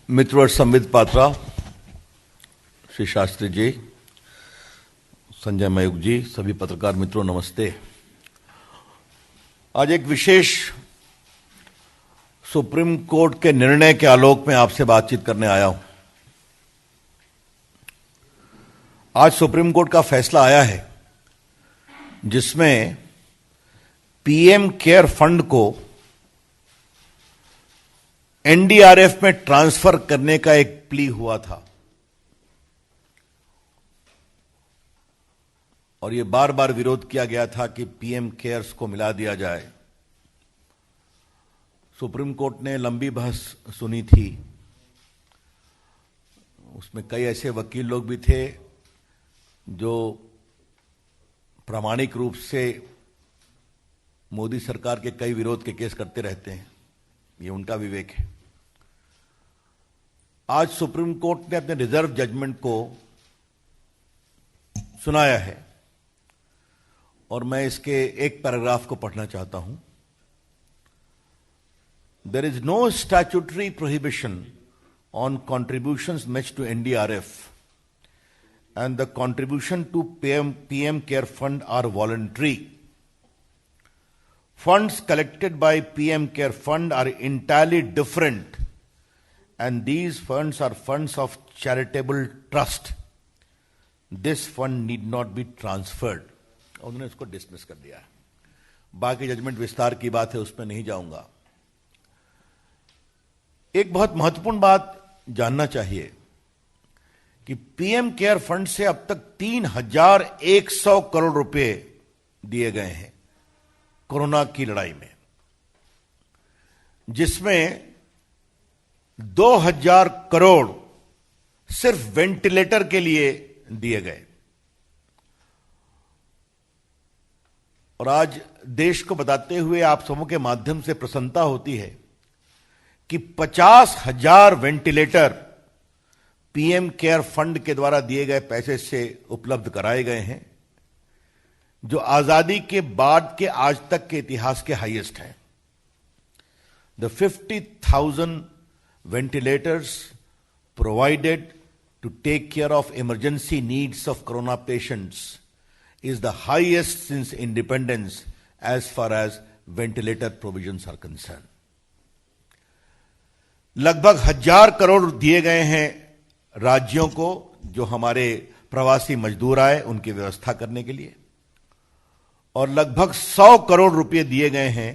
मित्र और संबित पात्रा, श्री शास्त्री जी, संजय मयूख जी, सभी पत्रकार मित्रों नमस्ते। आज एक विशेष सुप्रीम कोर्ट के निर्णय के आलोक में आपसे बातचीत करने आया हूं। आज सुप्रीम कोर्ट का फैसला आया है जिसमें पीएम केयर फंड को एनडीआरएफ में ट्रांसफर करने का एक प्ली हुआ था और यह बार बार विरोध किया गया था कि पीएम केयर्स को मिला दिया जाए। सुप्रीम कोर्ट ने लंबी बहस सुनी थी। उसमें कई ऐसे वकील लोग भी थे जो प्रामाणिक रूप से मोदी सरकार के कई विरोध के केस करते रहते हैं, ये उनका विवेक है। आज सुप्रीम कोर्ट ने अपने रिजर्व जजमेंट को सुनाया है और मैं इसके एक पैराग्राफ को पढ़ना चाहता हूं। There is no statutory prohibition on contributions made to NDRF and the contribution to PM Care Fund are voluntary. Funds collected by PM Care Fund are entirely different and these funds are funds of charitable trust. This fund need not be transferred. उन्होंने इसको dismiss कर दिया है। बाकी judgement विस्तार की बात है, उसमें नहीं जाऊंगा। एक बहुत महत्वपूर्ण बात जानना चाहिए कि पीएम केयर फंड से अब तक 3,100 करोड़ रुपए दिए गए हैं कोरोना की लड़ाई में, जिसमें 2,000 करोड़ सिर्फ वेंटिलेटर के लिए दिए गए। और आज देश को बताते हुए आप सबों के माध्यम से प्रसन्नता होती है कि 50,000 वेंटिलेटर पीएम केयर फंड के द्वारा दिए गए पैसे से उपलब्ध कराए गए हैं, जो आजादी के बाद के आज तक के इतिहास के हाईएस्ट हैं। The 50,000 ventilators provided to take care of emergency needs of corona patients is the highest since independence as far as ventilator provisions are concerned. लगभग 1,000 करोड़ दिए गए हैं राज्यों को जो हमारे प्रवासी मजदूर आए उनकी व्यवस्था करने के लिए, और लगभग 100 करोड़ रुपए दिए गए हैं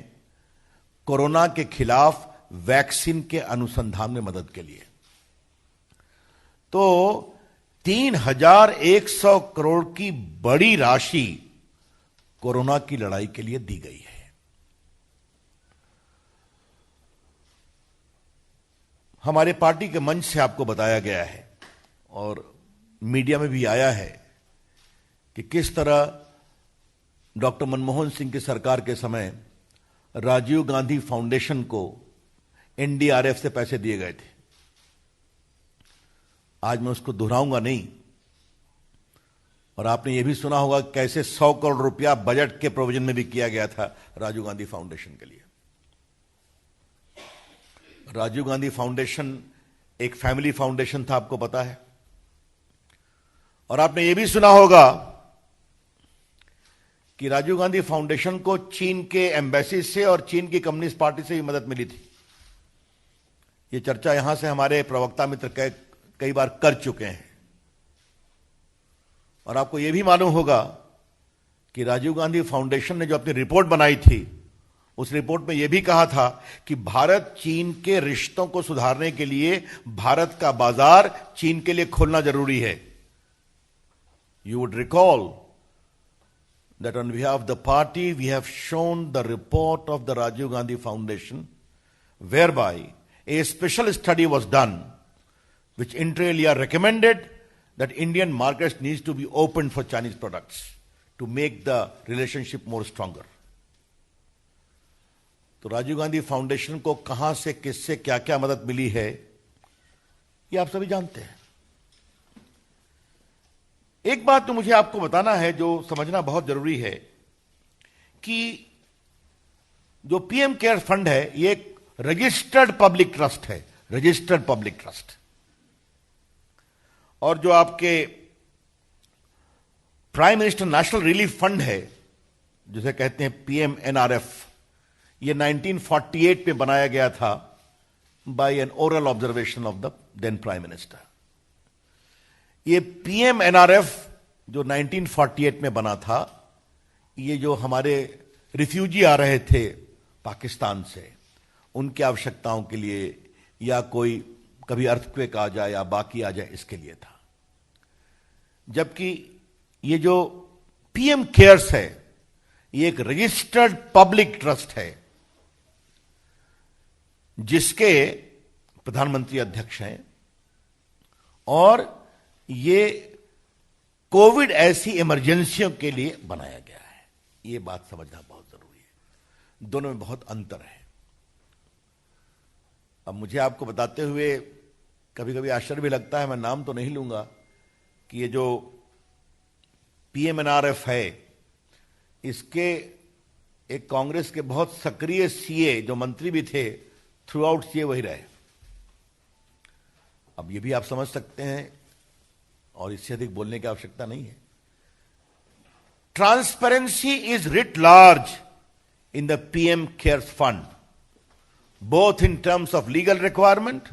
कोरोना के खिलाफ वैक्सीन के अनुसंधान में मदद के लिए। तो 3,100 करोड़ की बड़ी राशि कोरोना की लड़ाई के लिए दी गई है। हमारे पार्टी के मंच से आपको बताया गया है और मीडिया में भी आया है कि किस तरह डॉक्टर मनमोहन सिंह की सरकार के समय राजीव गांधी फाउंडेशन को एनडीआरएफ से पैसे दिए गए थे। आज मैं उसको दोहराऊंगा नहीं। और आपने यह भी सुना होगा कैसे 100 करोड़ रुपया बजट के प्रोविजन में भी किया गया था राजीव गांधी फाउंडेशन के लिए। राजीव गांधी फाउंडेशन एक फैमिली फाउंडेशन था, आपको पता है। और आपने यह भी सुना होगा कि राजीव गांधी फाउंडेशन को चीन के एम्बेसी से और चीन की कम्युनिस्ट पार्टी से भी मदद मिली थी। यह चर्चा यहां से हमारे प्रवक्ता मित्र कई बार कर चुके हैं। और आपको यह भी मालूम होगा कि राजीव गांधी फाउंडेशन ने जो अपनी रिपोर्ट बनाई थी, उस रिपोर्ट में यह भी कहा था कि भारत चीन के रिश्तों को सुधारने के लिए भारत का बाजार चीन के लिए खोलना जरूरी है। You would recall that on behalf of the party we have shown the report of the Rajiv Gandhi Foundation whereby a special study was done which inter alia recommended that Indian markets needs to be opened for Chinese products to make the relationship more stronger. तो Rajiv Gandhi foundation को कहां से किससे क्या क्या मदद मिली है ये आप सभी जानते हैं। एक बात तो मुझे आपको बताना है जो समझना बहुत जरूरी है कि जो पीएम केयर फंड है ये एक रजिस्टर्ड पब्लिक ट्रस्ट है। Registered public trust. और जो आपके prime minister national relief fund है, जिसे कहते हैं PMNRF, ये 1948 में बनाया गया था by an oral observation of the then prime minister. ये PMNRF जो 1948 में बना था, ये जो हमारे रिफ्यूजी आ रहे थे पाकिस्तान से, उनकी आवश्यकताओं के लिए, या कोई कभी अर्थक्वेक आ जाए या बाकी आ जाए, इसके लिए था। जबकि ये जो PM केयर्स है, ये एक रजिस्टर्ड पब्लिक ट्रस्ट है, जिसके प्रधानमंत्री अध्यक्ष हैं, और ये कोविड ऐसी इमरजेंसियों के लिए बनाया गया है। ये बात समझना बहुत जरूरी है, दोनों में बहुत अंतर है। अब मुझे आपको बताते हुए कभी कभी आश्चर्य भी लगता है, मैं नाम तो नहीं लूंगा, कि ये जो PMNRF है, इसके एक कांग्रेस के बहुत सक्रिय CA जो मंत्री भी थे, थ्रू आउट CA वही रहे। अब ये भी आप समझ सकते हैं, और इससे अधिक बोलने की आवश्यकता नहीं है। Transparency is writ large in the PM cares fund, both in terms of legal requirement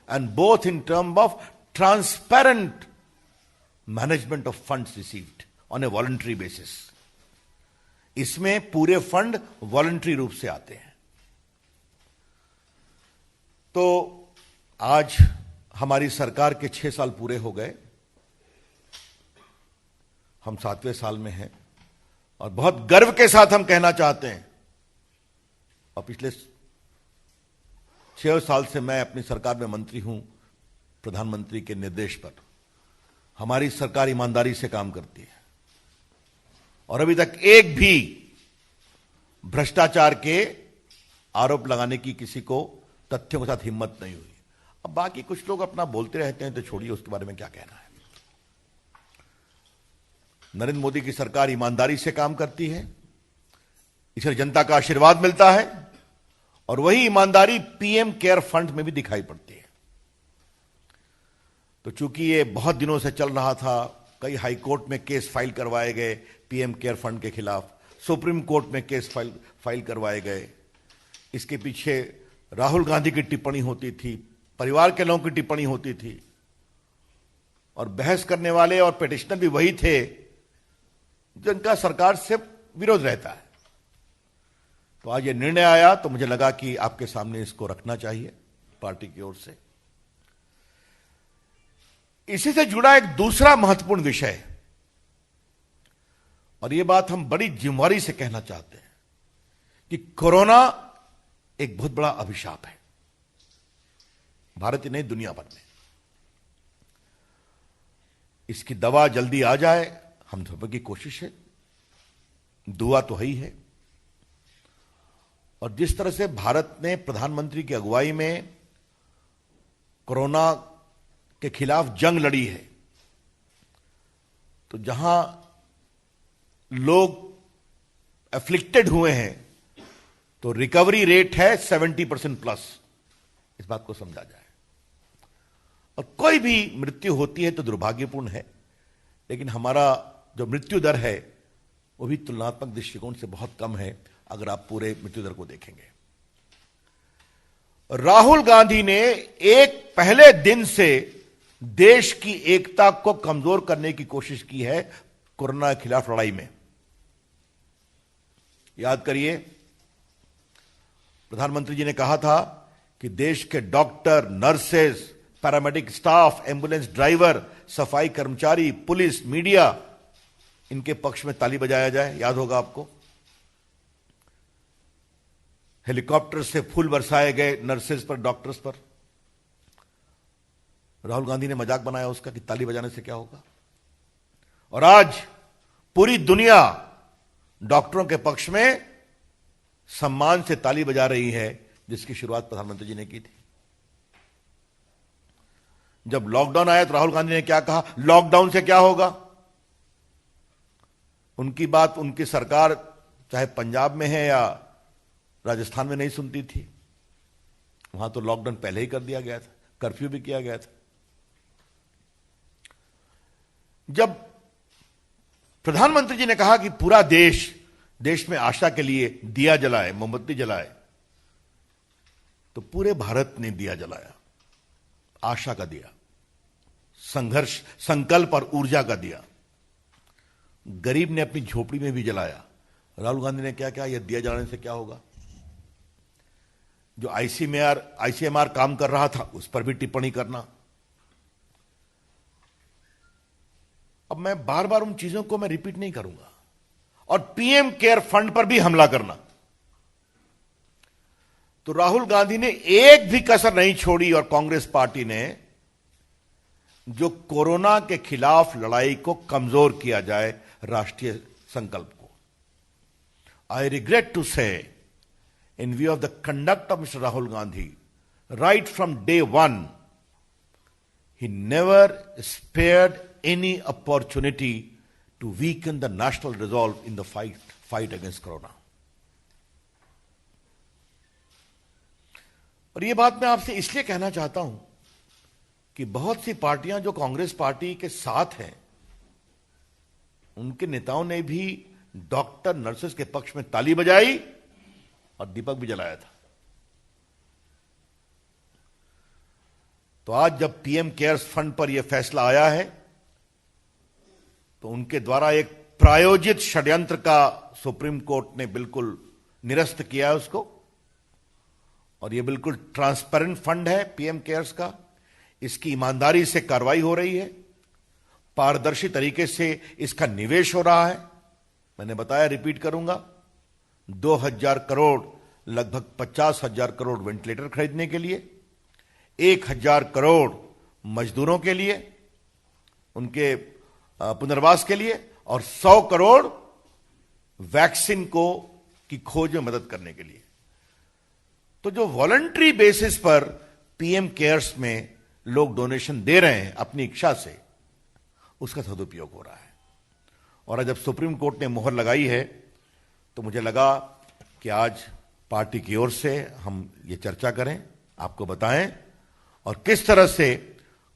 and both in terms of transparent management of funds received on a voluntary basis। इसमें पूरे फंड वॉलंटरी रूप से आते हैं। तो आज हमारी सरकार के 6 साल पूरे हो गए, हम 7वें साल में हैं, और बहुत गर्व के साथ हम कहना चाहते हैं, और पिछले 6 साल से मैं अपनी सरकार में मंत्री हूं, प्रधानमंत्री के निर्देश पर हमारी सरकार ईमानदारी से काम करती है, और अभी तक एक भी भ्रष्टाचार के आरोप लगाने की किसी को तथ्यों के साथ हिम्मत नहीं हुई। अब बाकी कुछ लोग अपना बोलते रहते हैं, तो छोड़िए, उसके बारे में क्या कहना है। नरेंद्र मोदी की सरकार ईमानदारी से काम करती है, इससे जनता का आशीर्वाद मिलता है, और वही ईमानदारी PM केयर फंड में भी दिखाई पड़ती है। तो चूंकि ये बहुत दिनों से चल रहा था, कई हाई कोर्ट में केस फाइल करवाए गए PM केयर फंड के खिलाफ, सुप्रीम कोर्ट में केस फाइल करवाए गए। इसके पीछे राहुल गांधी की टिप्पणी होती थी, परिवार के लोगों की टिप्पणी होती थी, और बहस करने वाले और पिटिशनर भी वही थे जिनका सरकार से विरोध रहता है। तो आज ये निर्णय आया, तो मुझे लगा कि आपके सामने इसको रखना चाहिए पार्टी की ओर से। इसी से जुड़ा एक दूसरा महत्वपूर्ण विषय, और यह बात हम बड़ी जिम्मेदारी से कहना चाहते हैं, कि कोरोना एक बहुत बड़ा अभिशाप है, भारत ही नहीं दुनिया भर में। इसकी दवा जल्दी आ जाए, हम सब की कोशिश है, दुआ तो है ही है। और जिस तरह से भारत ने प्रधानमंत्री की अगुवाई में कोरोना के खिलाफ जंग लड़ी है, तो जहां लोग एफ्लिक्टेड हुए हैं, तो रिकवरी रेट है 70% प्लस। इस बात को समझा जाए। और कोई भी मृत्यु होती है तो दुर्भाग्यपूर्ण है, लेकिन हमारा जो मृत्यु दर है वो भी तुलनात्मक दृष्टिकोण से बहुत कम है, अगर आप पूरे मृत्यु दर को देखेंगे। राहुल गांधी ने एक पहले दिन से देश की एकता को कमजोर करने की कोशिश की है कोरोना के खिलाफ लड़ाई में। याद करिए, प्रधानमंत्री जी ने कहा था कि देश के doctor, nurses, paramedic staff, ambulance driver, सफाई कर्मचारी, पुलिस, मीडिया, इनके पक्ष में ताली बजाया जाए। याद होगा आपको, हेलीकॉप्टर से फूल बरसाए गए नर्सेज पर, डॉक्टर्स पर। राहुल गांधी ने मजाक बनाया उसका कि ताली बजाने से क्या होगा। और आज पूरी दुनिया डॉक्टरों के पक्ष में सम्मान से ताली बजा रही है, जिसकी शुरुआत प्रधानमंत्री जी ने की थी। जब लॉकडाउन आया तो राहुल गांधी ने क्या कहा, लॉकडाउन से क्या होगा। उनकी बात उनकी सरकार चाहे पंजाब में है या राजस्थान में नहीं सुनती थी। वहां तो लॉकडाउन पहले ही कर दिया गया था, कर्फ्यू भी किया गया था। जब प्रधानमंत्री जी ने कहा कि पूरा देश में आशा के लिए दिया जलाए, मोमबत्ती जलाए, तो पूरे भारत ने दिया जलाया, आशा का दिया, संघर्ष, संकल्प और ऊर्जा का दिया। गरीब ने अपनी झोपड़ी में भी जलाया। राहुल गांधी ने क्या कहा, यह दिया जलाने से क्या होगा? जो आईसीएमआर काम कर रहा था उस पर भी टिप्पणी करना। अब मैं बार बार उन चीजों को मैं रिपीट नहीं करूंगा। और पीएम केयर फंड पर भी हमला करना। तो राहुल गांधी ने एक भी कसर नहीं छोड़ी और कांग्रेस पार्टी ने जो कोरोना के खिलाफ लड़ाई को कमजोर किया जाए, राष्ट्रीय संकल्प को। आई रिग्रेट टू से, in view of the conduct of Mr. Rahul Gandhi, right from day one, he never spared any opportunity to weaken the national resolve in the fight against Corona. और ये बात मैं आपसे इसलिए कहना चाहता हूं कि बहुत सी पार्टियां जो कांग्रेस पार्टी के साथ हैं, उनके नेताओं ने भी डॉक्टर, नर्सेस के पक्ष में ताली बजाई और दीपक भी जलाया था। तो आज जब पीएम केयर्स फंड पर यह फैसला आया है, तो उनके द्वारा एक प्रायोजित षड्यंत्र का सुप्रीम कोर्ट ने बिल्कुल निरस्त किया है उसको। और यह बिल्कुल ट्रांसपेरेंट फंड है पीएम केयर्स का। इसकी ईमानदारी से कार्रवाई हो रही है, पारदर्शी तरीके से इसका निवेश हो रहा है। मैंने बताया, रिपीट करूंगा, 2000 करोड़, लगभग 50,000 करोड़ वेंटिलेटर खरीदने के लिए, 1000 करोड़ मजदूरों के लिए, उनके पुनर्वास के लिए, और 100 करोड़ वैक्सीन की खोज में मदद करने के लिए। तो जो वॉलंटरी बेसिस पर पीएम केयर्स में लोग डोनेशन दे रहे हैं अपनी इच्छा से, उसका सदुपयोग हो रहा है। और जब सुप्रीम कोर्ट ने मोहर लगाई है, तो मुझे लगा कि आज पार्टी की ओर से हम ये चर्चा करें, आपको बताएं, और किस तरह से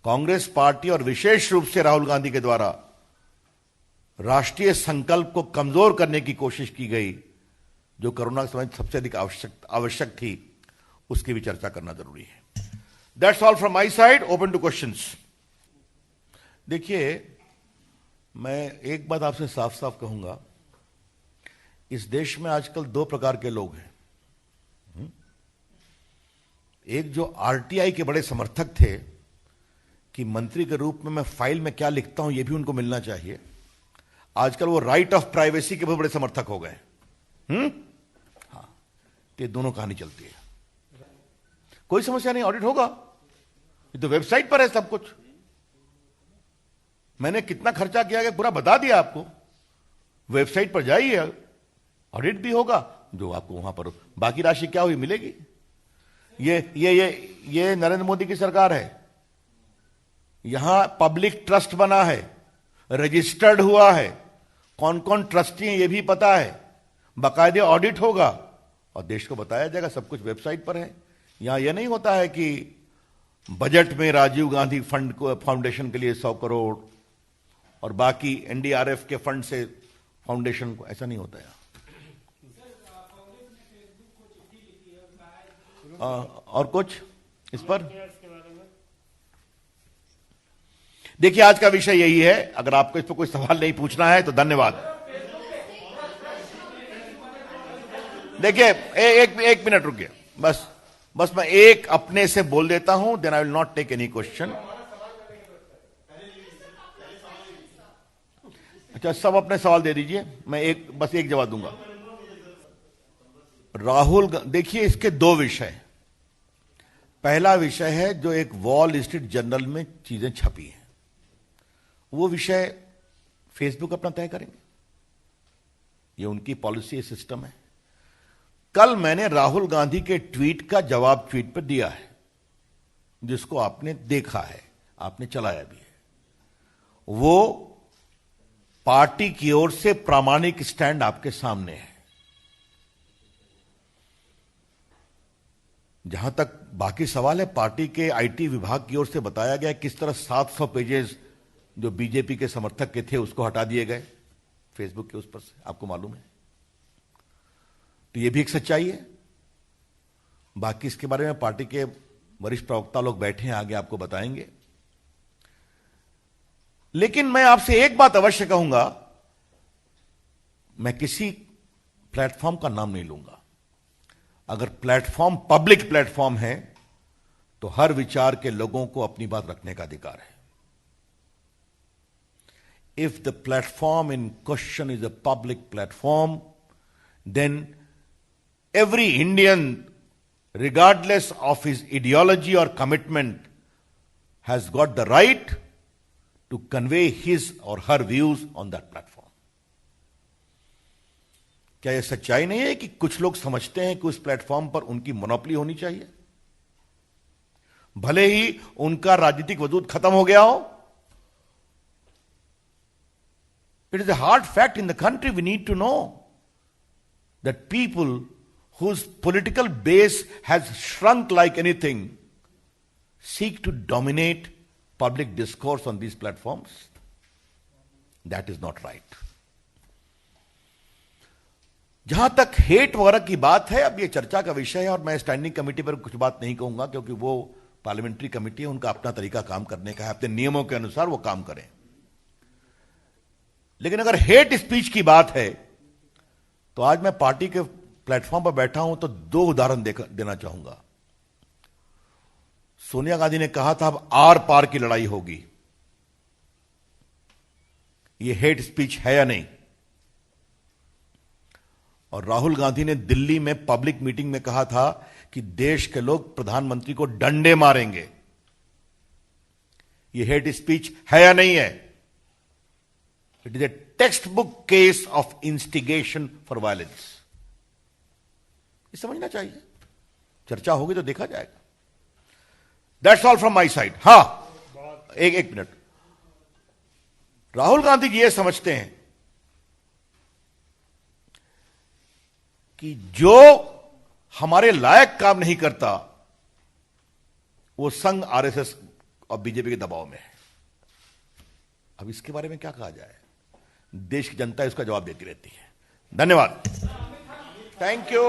कांग्रेस पार्टी और विशेष रूप से राहुल गांधी के द्वारा राष्ट्रीय संकल्प को कमजोर करने की कोशिश की गई, जो कोरोना के समय सबसे अधिक आवश्यक थी, उसकी भी चर्चा करना जरूरी है। That's all from my side, open two questions. देखिए, मैं एक बात आपसे साफ साफ कहूंगा, इस देश में आजकल दो प्रकार के लोग हैं। एक जो आरटीआई के बड़े समर्थक थे कि मंत्री के रूप में मैं फाइल में क्या लिखता हूं यह भी उनको मिलना चाहिए, आजकल वो राइट ऑफ प्राइवेसी के बहुत बड़े समर्थक हो गए। हाँ, ये दोनों कहानी चलती है। कोई समस्या नहीं, ऑडिट होगा, ये तो वेबसाइट पर है सब कुछ। मैंने कितना खर्चा किया गया पूरा बता दिया आपको, वेबसाइट पर जाइए, ऑडिट भी होगा, जो आपको वहां पर बाकी राशि क्या हुई मिलेगी। ये नरेंद्र मोदी की सरकार है, यहां पब्लिक ट्रस्ट बना है, रजिस्टर्ड हुआ है, कौन कौन ट्रस्टी हैं ये भी पता है, बाकायदे ऑडिट होगा और देश को बताया जाएगा, सब कुछ वेबसाइट पर है। यहां यह नहीं होता है कि बजट में राजीव गांधी फंड को फाउंडेशन के लिए 100 करोड़ और बाकी एनडीआरएफ के फंड से फाउंडेशन को, ऐसा नहीं होता है। और कुछ इस पर देखिए, आज का विषय यही है। अगर आपको इस पर कोई सवाल नहीं पूछना है तो धन्यवाद। देखिए, एक मिनट रुकिए, बस मैं एक अपने से बोल देता हूं, then I will not take any question. अच्छा, सब अपने सवाल दे दीजिए, मैं बस एक जवाब दूंगा। राहुल, देखिए इसके दो विषय। पहला विषय है जो एक वॉल स्ट्रीट जर्नल में चीजें छपी हैं, वो विषय फेसबुक अपना तय करेंगे, ये उनकी पॉलिसी सिस्टम है। कल मैंने राहुल गांधी के ट्वीट का जवाब ट्वीट पर दिया है, जिसको आपने देखा है, आपने चलाया भी है। वो पार्टी की ओर से प्रामाणिक स्टैंड आपके सामने है। जहां तक बाकी सवाल है, पार्टी के आईटी विभाग की ओर से बताया गया किस तरह 700 पेजेस जो बीजेपी के समर्थक के थे उसको हटा दिए गए फेसबुक के उस पर से, आपको मालूम है। तो यह भी एक सच्चाई है। बाकी इसके बारे में पार्टी के वरिष्ठ प्रवक्ता लोग बैठे हैं, आगे आपको बताएंगे। लेकिन मैं आपसे एक बात अवश्य कहूंगा, मैं किसी प्लेटफॉर्म का नाम नहीं लूंगा। अगर प्लेटफॉर्म पब्लिक प्लेटफॉर्म है तो हर विचार के लोगों को अपनी बात रखने का अधिकार है। If the platform in question is a public platform, then every Indian, regardless of his ideology or commitment, has got the right to convey his or her views on that platform. क्या यह सच्चाई नहीं है कि कुछ लोग समझते हैं कि उस प्लेटफॉर्म पर उनकी मोनोपोली होनी चाहिए, भले ही उनका राजनीतिक वजूद खत्म हो गया हो? It is a hard fact in the country. We need to know that people whose political base has shrunk like anything seek to dominate public discourse on these platforms. That is not right. जहां तक hate वगैरह की बात है, अब यह चर्चा का विषय है और मैं स्टैंडिंग कमेटी पर कुछ बात नहीं कहूंगा, क्योंकि वो पार्लियामेंट्री कमेटी है, उनका अपना तरीका काम करने का है, अपने नियमों के अनुसार वो काम करें। लेकिन अगर हेट स्पीच की बात है तो आज मैं पार्टी के प्लेटफॉर्म पर बैठा हूं तो दो उदाहरण देना चाहूंगा। सोनिया गांधी ने कहा था अब आर पार की लड़ाई होगी। यह हेट स्पीच है या नहीं? और राहुल गांधी ने दिल्ली में पब्लिक मीटिंग में कहा था कि देश के लोग प्रधानमंत्री को डंडे मारेंगे। यह हेट स्पीच है या नहीं है? It is a text book case of instigation for violence. ये समझना चाहिए। चर्चा होगी तो देखा जाएगा। That's all from my side. हां, एक मिनट। राहुल गांधी जी ये समझते हैं कि जो हमारे लायक काम नहीं करता वो संघ, आरएसएस और बीजेपी के दबाव में है। अब इसके बारे में क्या कहा जाए? देश की जनता इसका जवाब देती रहती है। धन्यवाद। Thank you.